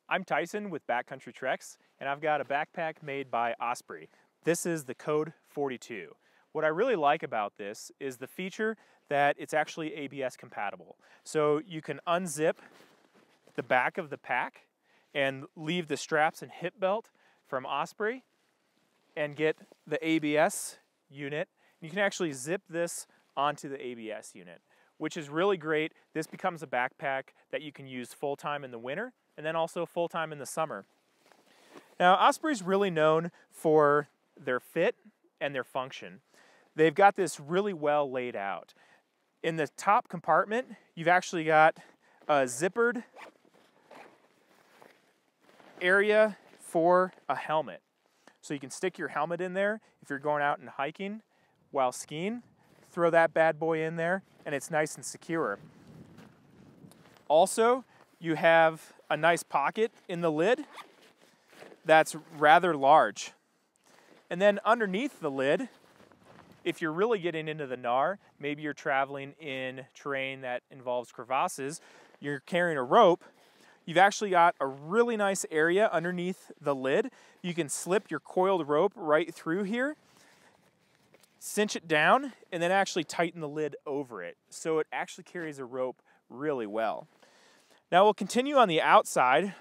I'm Tyson with Backcountry Treks, and I've got a backpack made by Osprey. This is the Kode 42. What I really like about this is the feature that it's actually ABS compatible. So you can unzip the back of the pack and leave the straps and hip belt from Osprey and get the ABS unit. You can actually zip this onto the ABS unit, which is really great. This becomes a backpack that you can use full-time in the winter and then also full-time in the summer. Now, Osprey's really known for their fit and their function. They've got this really well laid out. In the top compartment, you've actually got a zippered area for a helmet. So you can stick your helmet in there if you're going out and hiking while skiing. Throw that bad boy in there and it's nice and secure. Also, you have a nice pocket in the lid that's rather large. And then underneath the lid, if you're really getting into the gnar, maybe you're traveling in terrain that involves crevasses, you're carrying a rope, you've actually got a really nice area underneath the lid. You can slip your coiled rope right through here, cinch it down, and then actually tighten the lid over it. So it actually carries a rope really well. Now we'll continue on the outside.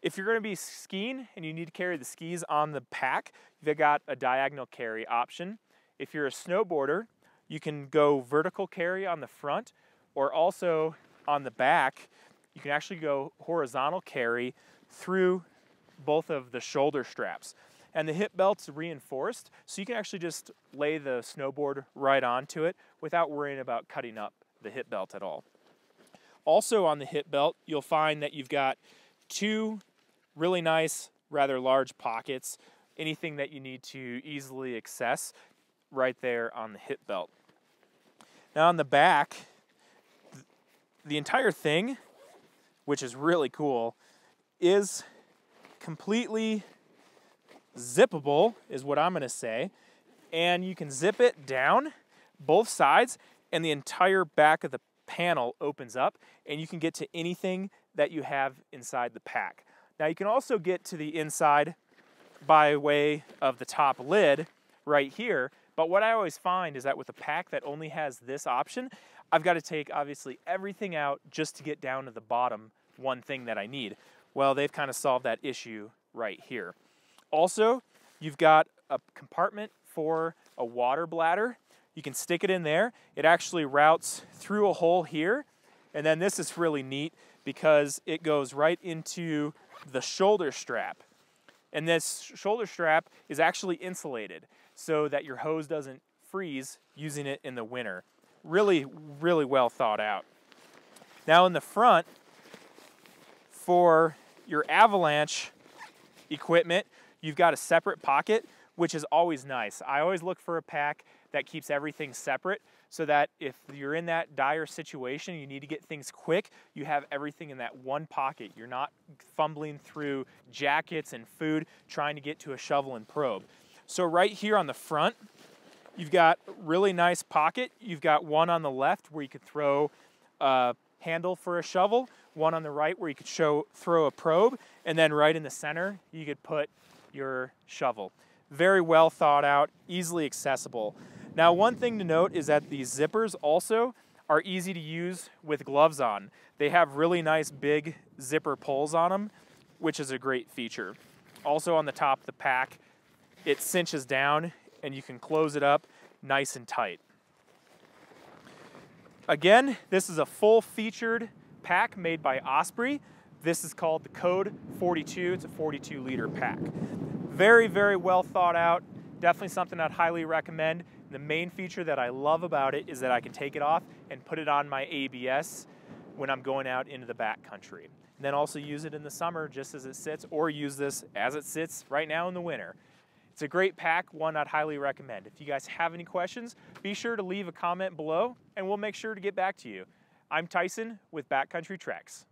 If you're going to be skiing and you need to carry the skis on the pack, you've got a diagonal carry option. If you're a snowboarder, you can go vertical carry on the front, or also on the back, you can actually go horizontal carry through both of the shoulder straps. And the hip belt's reinforced, so you can actually just lay the snowboard right onto it without worrying about cutting up the hip belt at all. Also on the hip belt, you'll find that you've got two really nice, rather large pockets, anything that you need to easily access right there on the hip belt. Now on the back, the entire thing, which is really cool, is completely zippable, is what I'm going to say. And you can zip it down both sides, and the entire back of the panel opens up, and you can get to anything that you have inside the pack. Now you can also get to the inside by way of the top lid right here, but what I always find is that with a pack that only has this option, I've got to take obviously everything out just to get down to the bottom one thing that I need. Well, they've kind of solved that issue right here. Also, you've got a compartment for a water bladder. You can stick it in there. It actually routes through a hole here. And then this is really neat because it goes right into the shoulder strap. And this shoulder strap is actually insulated so that your hose doesn't freeze using it in the winter. Really, really well thought out. Now in the front, for your Avalanche equipment, you've got a separate pocket, which is always nice. I always look for a pack that keeps everything separate so that if you're in that dire situation, you need to get things quick, you have everything in that one pocket. You're not fumbling through jackets and food trying to get to a shovel and probe. So right here on the front, you've got a really nice pocket. You've got one on the left where you could throw a handle for a shovel, one on the right where you could throw a probe, and then right in the center, you could put your shovel. Very well thought out, easily accessible. Now, one thing to note is that these zippers also are easy to use with gloves on. They have really nice big zipper pulls on them, which is a great feature. Also on the top of the pack, it cinches down and you can close it up nice and tight. Again, this is a full-featured pack made by Osprey. This is called the Kode 42. It's a 42-liter pack. Very, very well thought out. Definitely something I'd highly recommend. The main feature that I love about it is that I can take it off and put it on my ABS when I'm going out into the backcountry. And then also use it in the summer just as it sits, or use this as it sits right now in the winter. It's a great pack, one I'd highly recommend. If you guys have any questions, be sure to leave a comment below and we'll make sure to get back to you. I'm Tyson with Backcountry Treks.